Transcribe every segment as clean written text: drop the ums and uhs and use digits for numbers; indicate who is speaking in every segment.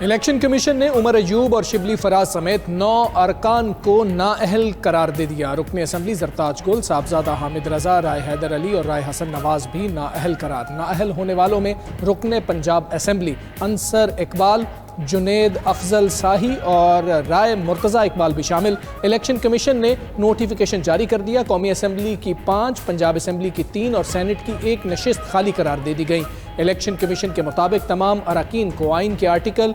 Speaker 1: Election commission نے عمر ایوب اور شبلی فراز سمیت 9 ارکان کو نااہل قرار دے دیا۔ رکن اسمبلی زرتاج گل، صاحبزادہ حامد رضا، رائے حیدر علی اور رائے حسن نواز بھی نااہل قرار۔ نااہل ہونے والوں میں رکن پنجاب اسمبلی انصر اقبال، جنید افضل ساہی اور رائے مرتضی اقبال بھی شامل۔ الیکشن کمیشن نے نوٹیفیکیشن جاری کر دیا۔ قومی اسمبلی کی 5، پنجاب اسمبلی کی 3 اور سینٹ کی 1 نشست خالی قرار دے دی گئی۔ الیکشن کمیشن کے مطابق تمام اراکین کو آئین کے آرٹیکل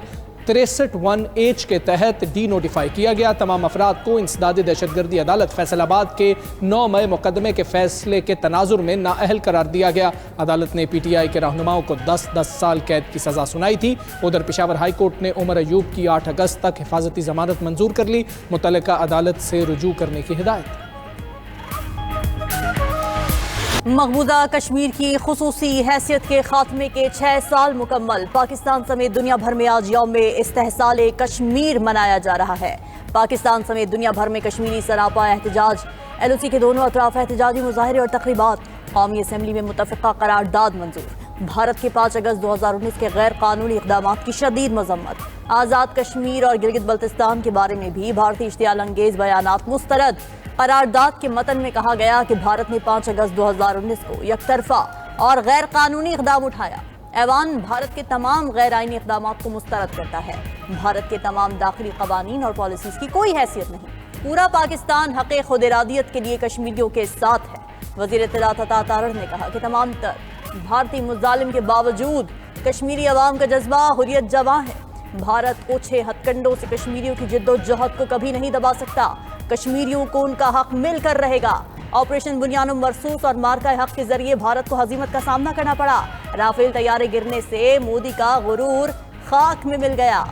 Speaker 1: 63(1)H کے تحت ڈی نوٹیفائی کیا گیا۔ تمام افراد کو انسداد دہشت گردی عدالت فیصل آباد کے 9 مئی مقدمے کے فیصلے کے تناظر میں نااہل قرار دیا گیا۔ عدالت نے پی ٹی آئی کے رہنماؤں کو 10 سال قید کی سزا سنائی تھی۔ ادھر پشاور ہائی کورٹ نے عمر ایوب کی 8 اگست تک حفاظتی ضمانت منظور کر لی۔ متعلقہ عدالت سے رجوع کرنے کی ہدایت۔
Speaker 2: مقبوضہ کشمیر کی خصوصی حیثیت کے خاتمے کے 6 سال مکمل۔ پاکستان سمیت دنیا بھر میں آج یوم استحصال کشمیر منایا جا رہا ہے۔ پاکستان سمیت دنیا بھر میں کشمیری سراپا احتجاج، ایل او سی کے دونوں اطراف احتجاجی مظاہرے اور تقریبات۔ قومی اسمبلی میں متفقہ قرارداد منظور۔ بھارت کے 5 اگست 2019 کے غیر قانونی اقدامات کی شدید مذمت۔ آزاد کشمیر اور گلگت بلتستان کے بارے میں بھی بھارتی اشتعال انگیز بیانات مسترد۔ قرارداد کے متن میں کہا گیا کہ بھارت نے 5 اگست 2019 کو یک طرفہ اور غیر قانونی اقدام اٹھایا۔ ایوان بھارت کے تمام غیر آئینی اقدامات کو مسترد کرتا ہے۔ بھارت کے تمام داخلی قوانین اور پالیسیز کی کوئی حیثیت نہیں۔ پورا پاکستان حق خود ارادیت کے لیے کشمیریوں کے ساتھ ہے۔ وزیر اطلاعات عطا تارڑ نے کہا کہ تمام تر بھارتی مظالم کے باوجود کشمیری عوام کا جذبہ حریت جواں ہے۔ بھارت اوچھے ہتھ کنڈوں سے کشمیریوں کی جد و جہد کو کبھی نہیں دبا سکتا۔ کشمیریوں کو ان کا حق مل کر رہے گا۔ آپریشن بنیانم مرصوص اور مارکہ حق کے ذریعے بھارت کو ہزیمت کا سامنا کرنا پڑا۔ رافیل طیارے گرنے سے مودی کا غرور خاک میں مل گیا۔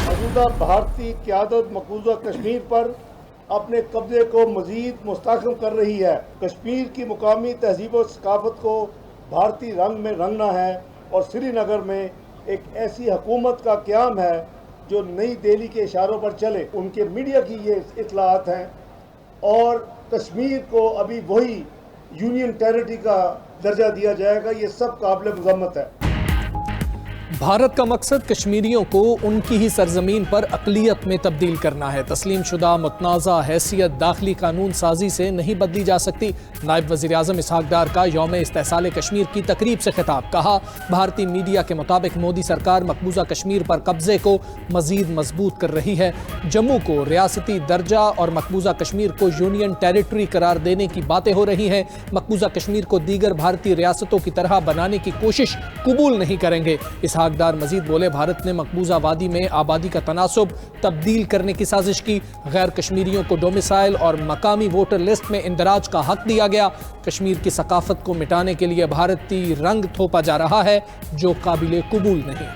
Speaker 3: موجودہ بھارتی قیادت مقبوضہ کشمیر پر اپنے قبضے کو مزید مستحکم کر رہی ہے۔ کشمیر کی مقامی تہذیب و ثقافت کو بھارتی رنگ میں رنگنا ہے اور سری نگر میں ایک ایسی حکومت کا قیام ہے جو نئی دہلی کے اشاروں پر چلے۔ ان کے میڈیا کی یہ اطلاعات ہیں اور کشمیر کو ابھی وہی یونین ٹیریٹری کا درجہ دیا جائے گا۔ یہ سب قابل مذمت ہے۔
Speaker 1: بھارت کا مقصد کشمیریوں کو ان کی ہی سرزمین پر اقلیت میں تبدیل کرنا ہے۔ تسلیم شدہ متنازع حیثیت داخلی قانون سازی سے نہیں بدلی جا سکتی۔ نائب وزیر اعظم اسحاق ڈار کا یوم استحصال کشمیر کی تقریب سے خطاب۔ کہا بھارتی میڈیا کے مطابق مودی سرکار مقبوضہ کشمیر پر قبضے کو مزید مضبوط کر رہی ہے۔ جموں کو ریاستی درجہ اور مقبوضہ کشمیر کو یونین ٹیریٹری قرار دینے کی باتیں ہو رہی ہیں۔ مقبوضہ کشمیر کو دیگر بھارتی ریاستوں کی طرح بنانے کی کوشش قبول نہیں کریں گے۔ اسحاق ڈار مزید بولے بھارت نے مقبوضہ وادی میں آبادی کا تناسب تبدیل کرنے کی سازش کی۔ غیر کشمیریوں کو ڈومیسائل اور مقامی ووٹر لسٹ میں اندراج کا حق دیا گیا۔ کشمیر کی ثقافت کو مٹانے کے لیے بھارتی رنگ تھوپا جا رہا ہے جو قابل قبول نہیں۔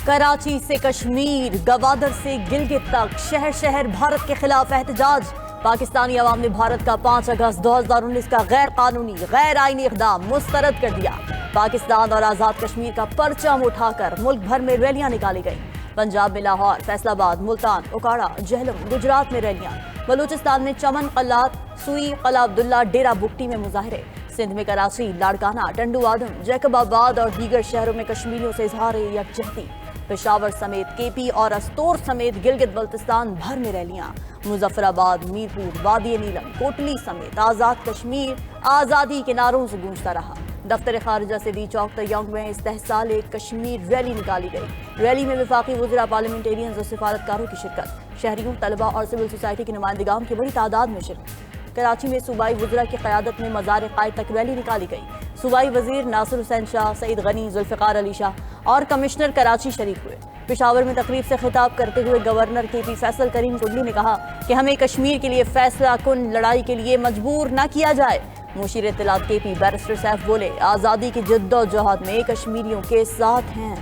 Speaker 2: کراچی سے کشمیر، گوادر سے گلگت تک شہر شہر بھارت کے خلاف احتجاج۔ پاکستانی عوام نے بھارت کا 5 اگست 2019 کا غیر قانونی غیر آئینی اقدام مسترد کر دیا۔ پاکستان اور آزاد کشمیر کا پرچم اٹھا کر ملک بھر میں ریلیاں نکالی گئیں۔ پنجاب میں لاہور، فیصل آباد، ملتان، اوکاڑا، جہلم، گجرات میں ریلیاں۔ بلوچستان میں چمن، قلات، سوئی، قلعہ عبداللہ، ڈیرہ بگٹی میں مظاہرے۔ سندھ میں کراچی، لاڑکانہ، ٹنڈو آدم، جیکب آباد اور دیگر شہروں میں کشمیریوں سے اظہار یکجہتی۔ پشاور سمیت کے پی اور استور سمیت گلگت بلتستان بھر میں ریلیاں۔ مظفر آباد، میرپور، وادی نیلم، کوٹلی سمیت آزاد کشمیر آزادی کے نعروں سے گونجتا رہا۔ دفتر خارجہ سے بھی چوک تیونگ میں استحصال کشمیر ریلی نکالی گئی۔ ریلی میں وفاقی وزراء، پارلیمنٹیرینز اور سفارتکاروں کی شرکت۔ شہریوں، طلباء اور سول سوسائٹی کے نمائندگان کی بڑی تعداد میں شرکت۔ کراچی میں صوبائی وزراء کی قیادت میں مزار قائد تک ریلی نکالی گئی۔ صوبائی وزیر ناصر حسین شاہ، سعید غنی، ذوالفقار علی شاہ اور کمشنر کراچی شریک ہوئے۔ پشاور میں تقریب سے خطاب کرتے ہوئے گورنر کے پی فیصل کریم کوٹلی نے کہا کہ ہمیں کشمیر کے لیے فیصلہ کن لڑائی کے لیے مجبور نہ کیا جائے۔ مشیر اطلاعات کے پی بیرسٹر سیف بولے آزادی کی جد و جہد میں کشمیریوں کے ساتھ ہیں۔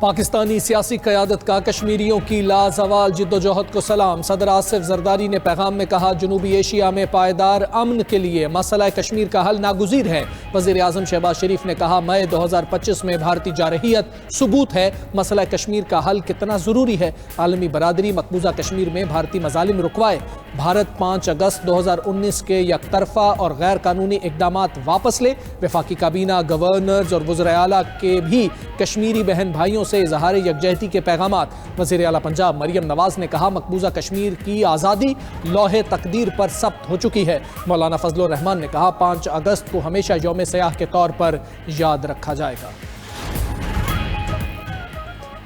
Speaker 1: پاکستانی سیاسی قیادت کا کشمیریوں کی لازوال جدوجہد کو سلام۔ صدر آصف زرداری نے پیغام میں کہا جنوبی ایشیا میں پائیدار امن کے لیے مسئلہ کشمیر کا حل ناگزیر ہے۔ وزیر اعظم شہباز شریف نے کہا مئی 2025 میں بھارتی جارحیت ثبوت ہے مسئلہ کشمیر کا حل کتنا ضروری ہے۔ عالمی برادری مقبوضہ کشمیر میں بھارتی مظالم رکوائے۔ بھارت 5 اگست 2019 کے یک طرفہ اور غیر قانونی اقدامات واپس لے۔ وفاقی کابینہ، گورنرز اور وزراء اعلیٰ کے بھی کشمیری بہن بھائیوں سے اظہار یکجہتی کے پیغامات۔ وزیر اعلیٰ پنجاب مریم نواز نے کہا مقبوضہ کشمیر کی آزادی لوح تقدیر پر ثبت ہو چکی ہے۔ مولانا فضل الرحمان نے کہا 5 اگست کو ہمیشہ یوم سیاح کے طور پر یاد رکھا جائے گا۔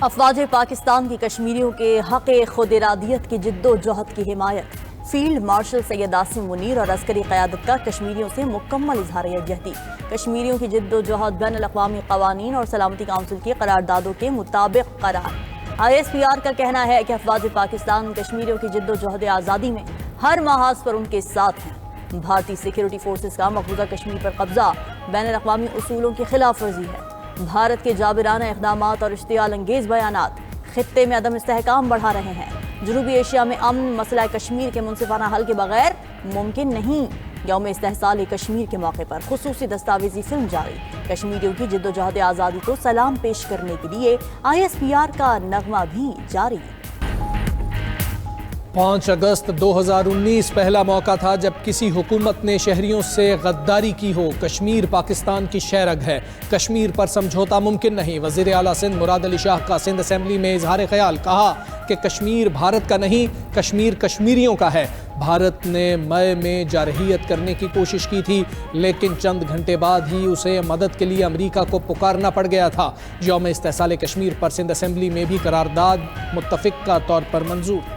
Speaker 2: افواج پاکستان کی کشمیریوں کے حق خود ارادیت کی جد و جہد کی حمایت۔ فیلڈ مارشل سید عاصم منیر اور عسکری قیادت کا کشمیریوں سے مکمل اظہار یکجہتی۔ کشمیریوں کی جد و جہد بین الاقوامی قوانین اور سلامتی کونسل کی قراردادوں کے مطابق قرار۔ ISPR کا کہنا ہے کہ افواج پاکستان کشمیریوں کی جد و جہد آزادی میں ہر محاذ پر ان کے ساتھ ہیں۔ بھارتی سیکیورٹی فورسز کا مقبوضہ کشمیر پر قبضہ بین الاقوامی اصولوں کی خلاف ورزی ہے۔ بھارت کے جابرانہ اقدامات اور اشتعال انگیز بیانات خطے میں عدم استحکام بڑھا رہے ہیں۔ جنوبی ایشیا میں امن مسئلہ کشمیر کے منصفانہ حل کے بغیر ممکن نہیں۔ یوم استحصال کشمیر کے موقع پر خصوصی دستاویزی فلم جاری۔ کشمیریوں کی جد و جہد آزادی کو سلام پیش کرنے کے لیے ISPR کا نغمہ بھی جاری۔
Speaker 1: 5 اگست 2019 پہلا موقع تھا جب کسی حکومت نے شہریوں سے غداری کی ہو۔ کشمیر پاکستان کی شہرگ ہے، کشمیر پر سمجھوتا ممکن نہیں۔ وزیر اعلیٰ سندھ مراد علی شاہ کا سندھ اسمبلی میں اظہار خیال، کہا کہ کشمیر بھارت کا نہیں، کشمیر کشمیریوں کا ہے۔ بھارت نے مئی میں جارحیت کرنے کی کوشش کی تھی لیکن چند گھنٹے بعد ہی اسے مدد کے لیے امریکہ کو پکارنا پڑ گیا تھا۔ یوم استحصال کشمیر پر سندھ اسمبلی میں بھی قرارداد متفقہ طور پر منظور۔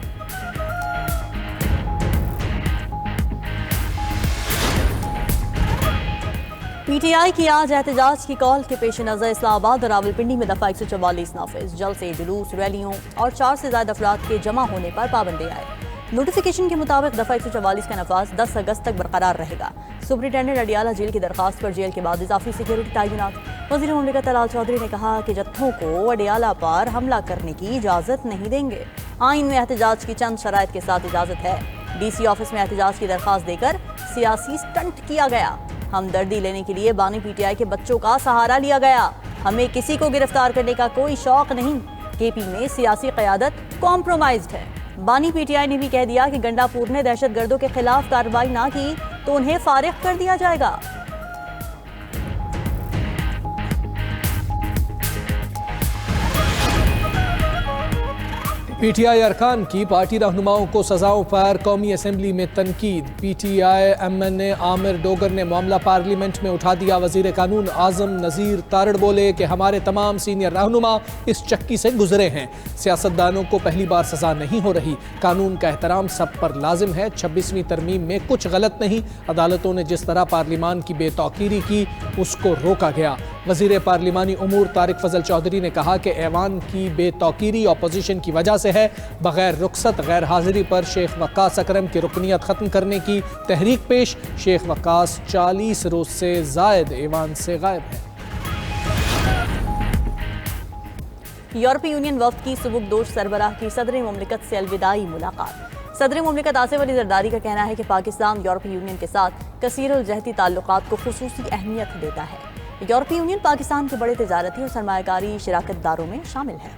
Speaker 2: PTI کی آج احتجاج کی کال کے پیش نظر اسلام آباد اور راولپنڈی میں دفعہ 144 نافذ۔ جلسے، جلوس، ریلیوں اور 4 سے زائد افراد کے جمع ہونے پر پابندی عائد۔ نوٹیفیکیشن کے مطابق دفعہ 144 کا نفاذ 10 اگست تک برقرار رہے گا۔ سپرنٹینڈنٹ اڈیالہ جیل کی درخواست پر جیل کے بعد اضافی سیکیورٹی تعینات۔ وزیر مملکت طلال چودھری نے کہا کہ جتھوں کو اڈیالہ پر حملہ کرنے کی اجازت نہیں دیں گے۔ آئین میں احتجاج کی چند شرائط کے ساتھ اجازت ہے۔ DC آفس میں احتجاج کی درخواست دے کر سیاسی سٹنٹ کیا گیا۔ ہمدردی لینے کے لیے بانی PTI کے بچوں کا سہارا لیا گیا۔ ہمیں کسی کو گرفتار کرنے کا کوئی شوق نہیں۔ KP میں سیاسی قیادت کمپرومائزڈ ہے۔ بانی PTI نے بھی کہہ دیا کہ گنڈا پور نے دہشت گردوں کے خلاف کارروائی نہ کی تو انہیں فارغ کر دیا جائے گا۔
Speaker 1: PTI ارکان کی پارٹی رہنماؤں کو سزاؤں پر قومی اسمبلی میں تنقید۔ PTI MNA عامر ڈوگر نے معاملہ پارلیمنٹ میں اٹھا دیا۔ وزیر قانون اعظم نذیر تارڑ بولے کہ ہمارے تمام سینئر رہنما اس چکی سے گزرے ہیں، سیاستدانوں کو پہلی بار سزا نہیں ہو رہی، قانون کا احترام سب پر لازم ہے، 26ویں ترمیم میں کچھ غلط نہیں، عدالتوں نے جس طرح پارلیمان کی بے توقیری کی اس کو روکا گیا۔ وزیر پارلیمانی امور طارق فضل چودھری نے کہا کہ ایوان کی بے توقیری اپوزیشن کی وجہ سے ہے۔ بغیر رخصت غیر حاضری پر شیخ وقاص اکرم کی رکنیت ختم کرنے کی تحریک پیش۔ شیخ وقاص 40 روز سے زائد ایوان سے غائب ہے۔
Speaker 2: یورپی یونین وفد کی سبکدوش سربراہ کی صدر مملکت سے الوداعی ملاقات۔ صدر مملکت آصف علی زرداری کا کہنا ہے کہ پاکستان یورپی یونین کے ساتھ کثیر الجہتی تعلقات کو خصوصی اہمیت دیتا ہے۔ یورپی یونین پاکستان کے بڑے تجارتی اور سرمایہ کاری شراکت داروں میں شامل ہے۔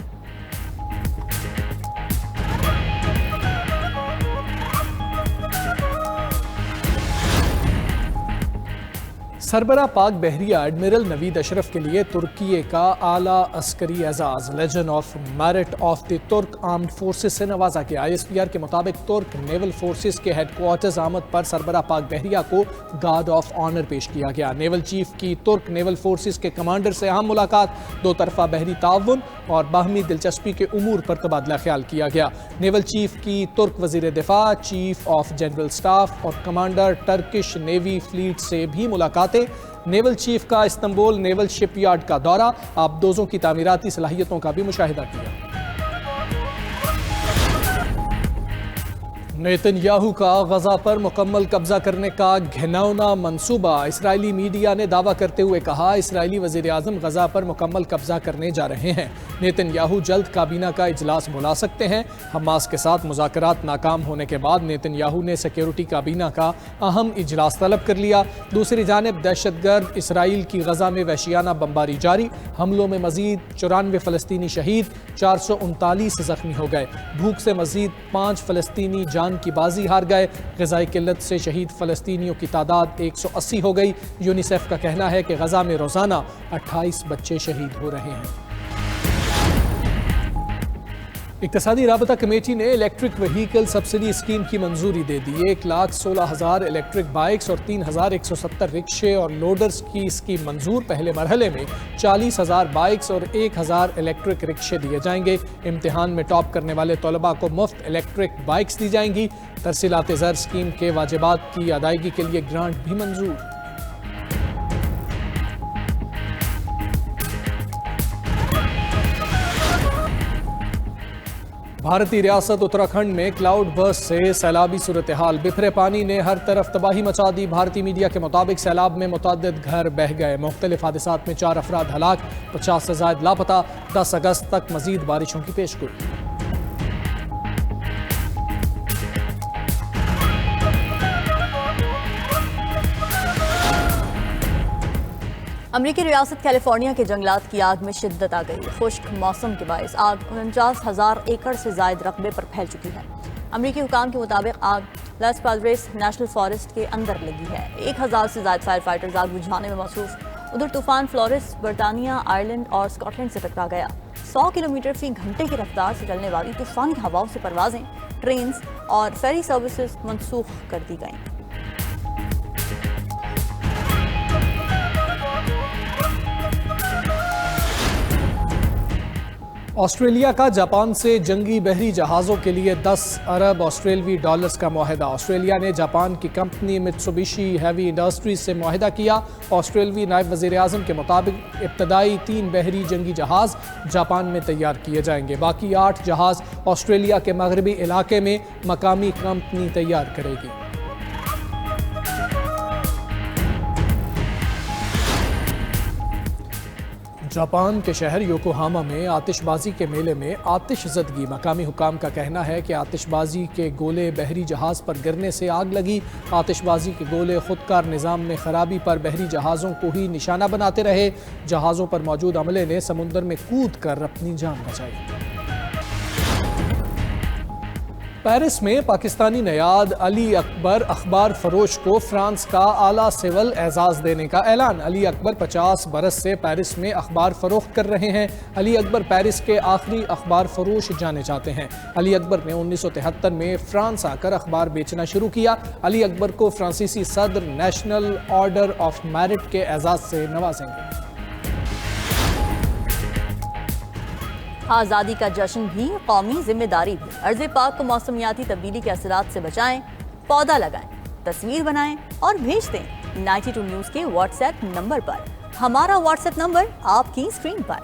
Speaker 1: سربراہ پاک بحریہ ایڈمرل نوید اشرف کے لیے ترکی کا اعلیٰ عسکری اعزاز legion of merit of the Turk armed forces سے نوازا گیا۔ ISPR کے مطابق ترک نیول فورسز کے ہیڈ کوارٹرز آمد پر سربراہ پاک بحریہ کو گارڈ آف آنر پیش کیا گیا۔ نیول چیف کی ترک نیول فورسز کے کمانڈر سے اہم ملاقات، دو طرفہ بحری تعاون اور باہمی دلچسپی کے امور پر تبادلہ خیال کیا گیا۔ نیول چیف کی ترک وزیر دفاع، چیف آف جنرل سٹاف اور کمانڈر ٹرکش نیوی فلیٹ سے بھی ملاقاتیں۔ نیول چیف کا استنبول نیول شپ یارڈ کا دورہ، آبدوزوں کی تعمیراتی صلاحیتوں کا بھی مشاہدہ کیا۔ نیتن یاہو کا غزہ پر مکمل قبضہ کرنے کا گھناؤنا منصوبہ۔ اسرائیلی میڈیا نے دعویٰ کرتے ہوئے کہا اسرائیلی وزیر اعظم غزہ پر مکمل قبضہ کرنے جا رہے ہیں۔ نیتن یاہو جلد کابینہ کا اجلاس بلا سکتے ہیں۔ حماس کے ساتھ مذاکرات ناکام ہونے کے بعد نیتن یاہو نے سیکیورٹی کابینہ کا اہم اجلاس طلب کر لیا۔ دوسری جانب دہشت گرد اسرائیل کی غزہ میں وحشیانہ بمباری جاری، حملوں میں مزید 94 فلسطینی شہید، 439 زخمی ہو گئے۔ بھوک سے مزید 5 فلسطینی جان کی بازی ہار گئے۔ غذائی قلت سے شہید فلسطینیوں کی تعداد 180 ہو گئی۔ یونیسیف کا کہنا ہے کہ غزہ میں روزانہ 28 بچے شہید ہو رہے ہیں۔ اقتصادی رابطہ کمیٹی نے الیکٹرک وہیکل سبسڈی اسکیم کی منظوری دے دی۔ 1,16,000 الیکٹرک بائکس اور 3,170 رکشے اور لوڈرز کی اسکیم منظور۔ پہلے مرحلے میں 40,000 بائکس اور 1,000 الیکٹرک رکشے دیے جائیں گے۔ امتحان میں ٹاپ کرنے والے طلباء کو مفت الیکٹرک بائکس دی جائیں گی۔ ترسیلات زر اسکیم کے واجبات کی ادائیگی کے لیے گرانٹ بھی منظور۔ بھارتی ریاست اتراکھنڈ میں کلاؤڈ برسٹ سے سیلابی صورتحال۔ بکھرے پانی نے ہر طرف تباہی مچا دی۔ بھارتی میڈیا کے مطابق سیلاب میں متعدد گھر بہہ گئے۔ مختلف حادثات میں 4 افراد ہلاک، 50 سے زائد لاپتہ۔ 10 اگست تک مزید بارشوں کی پیشگوئی۔
Speaker 2: امریکی ریاست کیلیفورنیا کے جنگلات کی آگ میں شدت آ گئی۔ خشک موسم کے باعث آگ 49,000 ایکڑ سے زائد رقبے پر پھیل چکی ہے۔ امریکی حکام کے مطابق آگ لاس پادریس نیشنل فارسٹ کے اندر لگی ہے۔ 1,000 سے زائد فائر فائٹرز آگ بجھانے میں مصروف۔ ادھر طوفان فلورس برطانیہ، آئرلینڈ اور اسکاٹ لینڈ سے ٹکرا گیا۔ 100 کلومیٹر فی گھنٹے کی رفتار سے چلنے والی طوفانی ہواؤں سے پروازیں، ٹرینز اور فیری سروسز منسوخ کر دی گئیں۔
Speaker 1: آسٹریلیا کا جاپان سے جنگی بحری جہازوں کے لیے 10 ارب آسٹریلوی ڈالرز کا معاہدہ۔ آسٹریلیا نے جاپان کی کمپنی میٹسوبیشی ہیوی انڈسٹریز سے معاہدہ کیا۔ آسٹریلوی نائب وزیر اعظم کے مطابق ابتدائی 3 بحری جنگی جہاز جاپان میں تیار کیے جائیں گے۔ باقی 8 جہاز آسٹریلیا کے مغربی علاقے میں مقامی کمپنی تیار کرے گی۔ جاپان کے شہر یوکوہاما میں آتش بازی کے میلے میں آتش زدگی۔ مقامی حکام کا کہنا ہے کہ آتش بازی کے گولے بحری جہاز پر گرنے سے آگ لگی۔ آتش بازی کے گولے خودکار نظام میں خرابی پر بحری جہازوں کو ہی نشانہ بناتے رہے۔ جہازوں پر موجود عملے نے سمندر میں کود کر اپنی جان بچائی۔ پیرس میں پاکستانی نیاد علی اکبر اخبار فروش کو فرانس کا اعلیٰ سول اعزاز دینے کا اعلان۔ علی اکبر 50 برس سے پیرس میں اخبار فروخت کر رہے ہیں۔ علی اکبر پیرس کے آخری اخبار فروش جانے جاتے ہیں۔ علی اکبر نے 1973 میں فرانس آ کر اخبار بیچنا شروع کیا۔ علی اکبر کو فرانسیسی صدر نیشنل آرڈر آف میرٹ کے اعزاز سے نوازیں گے۔
Speaker 2: آزادی کا جشن بھی، قومی ذمہ داری بھی۔ ارض پاک کو موسمیاتی تبدیلی کے اثرات سے بچائیں، پودا لگائیں، تصویر بنائیں اور بھیج دیں 92 نیوز کے واٹس ایپ نمبر پر۔ ہمارا واٹس ایپ نمبر آپ کی اسکرین پر۔